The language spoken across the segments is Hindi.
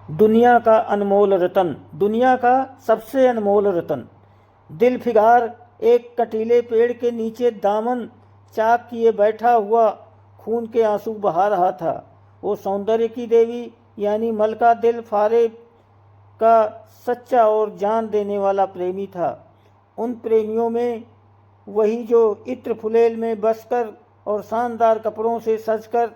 दुनिया का अनमोल रतन, दुनिया का सबसे अनमोल रतन। दिल फिगार एक कटीले पेड़ के नीचे दामन चाक किए बैठा हुआ खून के आंसू बहा रहा था। वो सौंदर्य की देवी यानी मलका दिल फारे का सच्चा और जान देने वाला प्रेमी था। उन प्रेमियों में वही जो इत्र फुलेल में बसकर और शानदार कपड़ों से सजकर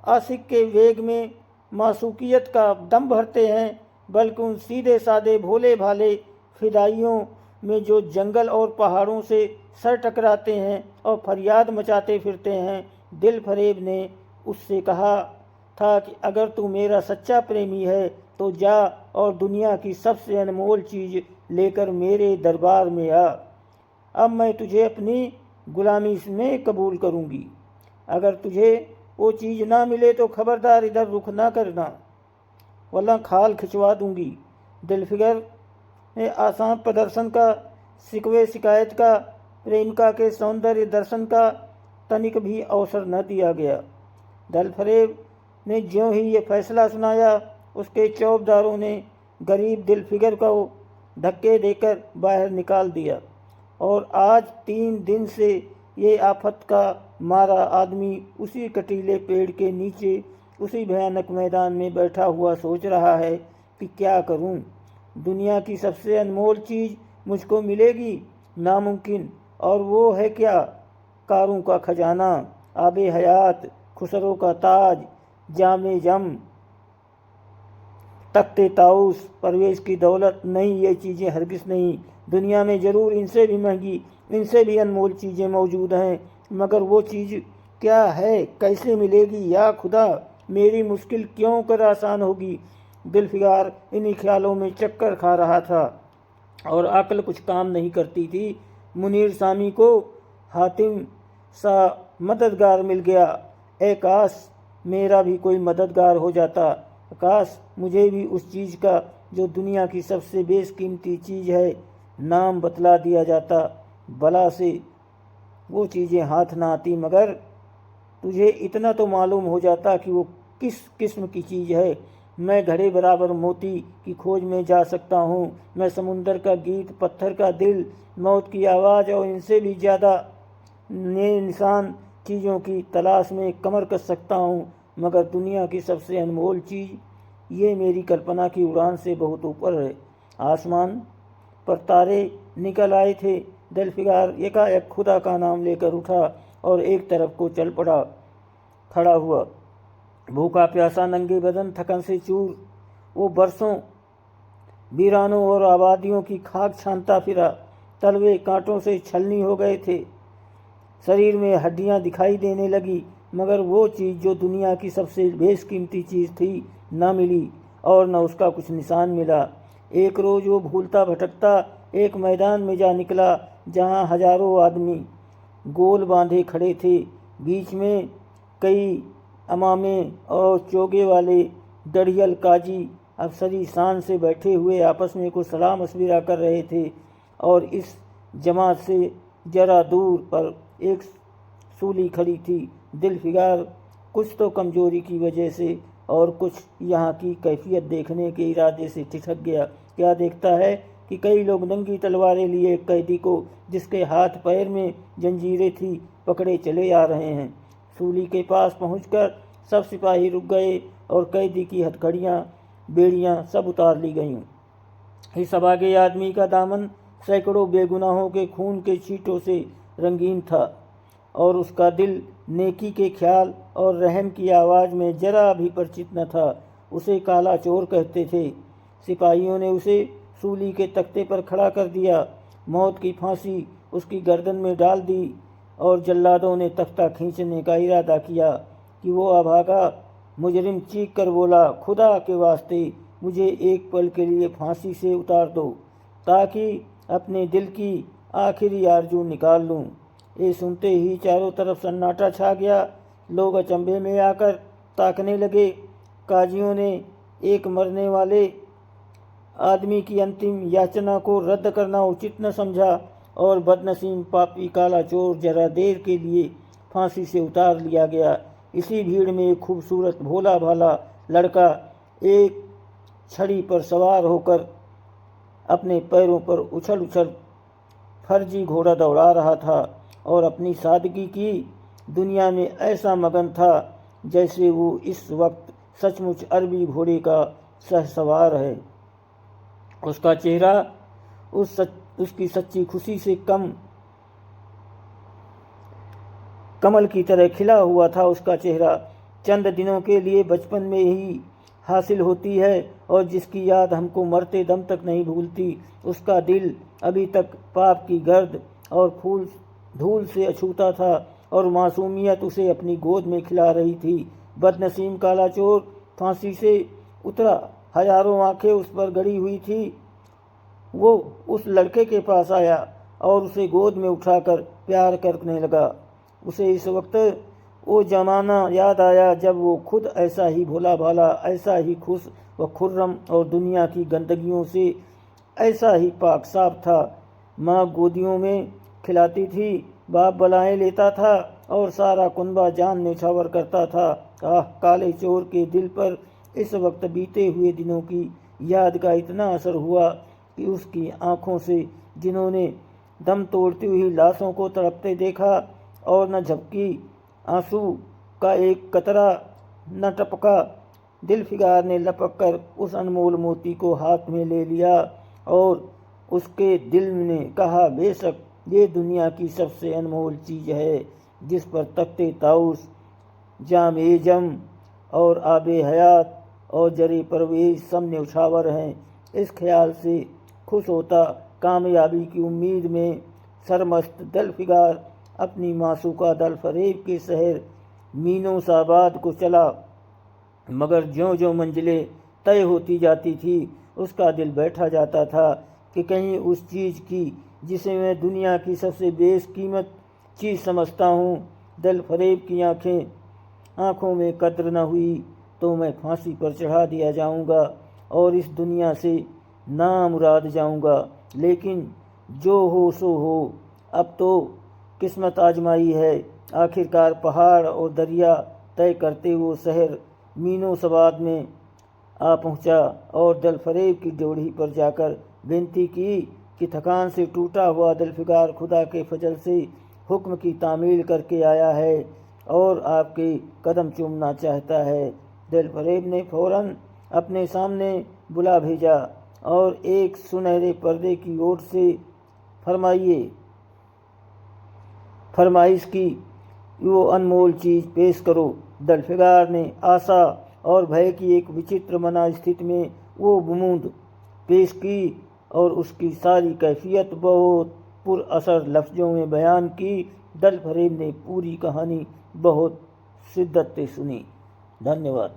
आशिक के वेग में मासूकियत का दम भरते हैं, बल्कि उन सीधे साधे भोले भाले फिदाइयों में जो जंगल और पहाड़ों से सर टकराते हैं और फरियाद मचाते फिरते हैं। दिल फरेब ने उससे कहा था कि अगर तू मेरा सच्चा प्रेमी है तो जा और दुनिया की सबसे अनमोल चीज़ लेकर मेरे दरबार में आ। अब मैं तुझे अपनी गुलामी में कबूल करूँगी। अगर तुझे वो चीज़ ना मिले तो खबरदार इधर रुख ना करना, वरना खाल खिंचवा दूंगी। दिलफिगर ने आसान प्रदर्शन का, शिकवे शिकायत का, प्रेमिका के सौंदर्य दर्शन का तनिक भी अवसर न दिया गया। दिलफरेब ने ज्यों ही ये फैसला सुनाया, उसके चौबदारों ने गरीब दिलफिगर को धक्के देकर बाहर निकाल दिया और आज 3 दिन से ये आफत का मारा आदमी उसी कटीले पेड़ के नीचे उसी भयानक मैदान में बैठा हुआ सोच रहा है कि क्या करूं। दुनिया की सबसे अनमोल चीज़ मुझको मिलेगी नामुमकिन, और वो है क्या? कारों का खजाना, आबे हयात, खुसरो का ताज, जामे जम, तख्ते ताउस, परवेश की दौलत। नहीं, ये चीज़ें हरगिज़ नहीं। दुनिया में ज़रूर इनसे भी महंगी, इनसे भी अनमोल चीज़ें मौजूद हैं, मगर वो चीज़ क्या है, कैसे मिलेगी? या खुदा, मेरी मुश्किल क्यों कर आसान होगी। दिलफिगार इन्हीं ख्यालों में चक्कर खा रहा था और अक्ल कुछ काम नहीं करती थी। मुनीर सामी को हातिम सा मददगार मिल गया। ए काश मेरा भी कोई मददगार हो जाता, काश मुझे भी उस चीज़ का जो दुनिया की सबसे बेशकीमती चीज़ है नाम बतला दिया जाता। बला से वो चीज़ें हाथ ना आती, मगर तुझे इतना तो मालूम हो जाता कि वो किस किस्म की चीज़ है। मैं घड़े बराबर मोती की खोज में जा सकता हूँ, मैं समुंदर का गीत, पत्थर का दिल, मौत की आवाज़ और इनसे भी ज़्यादा निशान चीज़ों की तलाश में कमर कस सकता हूँ, मगर दुनिया की सबसे अनमोल चीज़ ये मेरी कल्पना की उड़ान से बहुत ऊपर है। आसमान पर तारे निकल आए थे। दिलफिगार एकाएक खुदा का नाम लेकर उठा और एक तरफ को चल पड़ा। खड़ा हुआ, भूखा प्यासा, नंगे बदन, थकन से चूर, वो बरसों वीरानों और आबादियों की खाक छानता फिरा। तलवे कांटों से छलनी हो गए थे, शरीर में हड्डियां दिखाई देने लगी, मगर वो चीज़ जो दुनिया की सबसे बेशकीमती चीज़ थी न मिली और न उसका कुछ निशान मिला। एक रोज़ वो भूलता भटकता एक मैदान में जा निकला जहाँ हजारों आदमी गोल बांधे खड़े थे। बीच में कई अमामे और चोगे वाले दड़ियल काजी अफसरी शान से बैठे हुए आपस में कुछ सलाम मशविरा कर रहे थे, और इस जमात से जरा दूर पर एक सूली खड़ी थी। दिलफिगार कुछ तो कमजोरी की वजह से और कुछ यहाँ की कैफियत देखने के इरादे से ठिठक गया। क्या देखता है कि कई लोग नंगी तलवारें लिए एक कैदी को, जिसके हाथ पैर में जंजीरें थी, पकड़े चले आ रहे हैं। सूली के पास पहुंचकर सब सिपाही रुक गए और कैदी की हथकड़ियाँ, बेड़ियाँ सब उतार ली गईं। इस अभागे आदमी का दामन सैकड़ों बेगुनाहों के खून के छींटों से रंगीन था और उसका दिल नेकी के ख्याल और रहम की आवाज़ में जरा भी परिचित न था। उसे काला चोर कहते थे। सिपाहियों ने उसे सूली के तख्ते पर खड़ा कर दिया, मौत की फांसी उसकी गर्दन में डाल दी और जल्लादों ने तख्ता खींचने का इरादा किया कि वो अभागा मुजरिम चीख कर बोला, खुदा के वास्ते मुझे एक पल के लिए फांसी से उतार दो ताकि अपने दिल की आखिरी आरजू निकाल लूं। ये सुनते ही चारों तरफ सन्नाटा छा गया। लोग अचंभे में आकर ताकने लगे। काजियों ने एक मरने वाले आदमी की अंतिम याचना को रद्द करना उचित न समझा और बदनसीब पापी काला चोर जरा देर के लिए फांसी से उतार लिया गया। इसी भीड़ में एक खूबसूरत भोला भाला लड़का एक छड़ी पर सवार होकर अपने पैरों पर उछल उछल फर्जी घोड़ा दौड़ा रहा था और अपनी सादगी की दुनिया में ऐसा मगन था जैसे वो इस वक्त सचमुच अरबी घोड़े का सहसवार है। उसका चेहरा उसकी सच्ची खुशी से कमल की तरह खिला हुआ था। उसका चेहरा चंद दिनों के लिए बचपन में ही हासिल होती है और जिसकी याद हमको मरते दम तक नहीं भूलती। उसका दिल अभी तक पाप की गर्द और धूल से अछूता था और मासूमियत उसे अपनी गोद में खिला रही थी। बदनसीम काला चोर फांसी से उतरा, हजारों आंखें उस पर गड़ी हुई थी। वो उस लड़के के पास आया और उसे गोद में उठाकर प्यार करने लगा। उसे इस वक्त वो जमाना याद आया जब वो खुद ऐसा ही भोला भाला, ऐसा ही खुश व खुर्रम और दुनिया की गंदगियों से ऐसा ही पाक साफ था। माँ गोदियों में खिलाती थी, बाप बलाएं लेता था और सारा कुनबा जान न्यौछावर करता था। आह, काले चोर के दिल पर इस वक्त बीते हुए दिनों की याद का इतना असर हुआ कि उसकी आंखों से जिन्होंने दम तोड़ती हुई लाशों को तड़पते देखा और न झपकी आंसू का एक कतरा न टपका। दिलफिगार ने लपक कर उस अनमोल मोती को हाथ में ले लिया और उसके दिल ने कहा, बेशक ये दुनिया की सबसे अनमोल चीज़ है जिस पर तख्ते ताउस, जामे जम और आबे हयात और जरे परवेज सब न्यौछावर हैं। इस ख्याल से खुश होता कामयाबी की उम्मीद में सरमस्त दलफिगार अपनी मासूका दल फरेब के शहर मीनोसाबाद को चला। मगर ज्यों ज्यों मंजिलें तय होती जाती थी उसका दिल बैठा जाता था कि कहीं उस चीज़ की जिसे मैं दुनिया की सबसे बेशकीमत चीज़ समझता हूँ, दल फरेब की आँखों में कद्र न हुई तो मैं फांसी पर चढ़ा दिया जाऊँगा और इस दुनिया से नामुराद जाऊँगा। लेकिन जो हो सो हो, अब तो किस्मत आजमाई है। आखिरकार पहाड़ और दरिया तय करते वो शहर मीनोसाबाद में आ पहुँचा और दलफरेब की ड्योढ़ी पर जाकर विनती की कि थकान से टूटा हुआ दलफिगार खुदा के फजल से हुक्म की तामील करके आया है और आपके कदम चूमना चाहता है। दलफरेब ने फौरन अपने सामने बुला भेजा और एक सुनहरे पर्दे की ओर से फरमाइश की, वो अनमोल चीज़ पेश करो। दलफिगार ने आशा और भय की एक विचित्र मना स्थिति में वो बूंद पेश की और उसकी सारी कैफियत बहुत पुरअसर लफ्ज़ों में बयान की। दलफरेब ने पूरी कहानी बहुत शिद्दत से सुनी। धन्यवाद।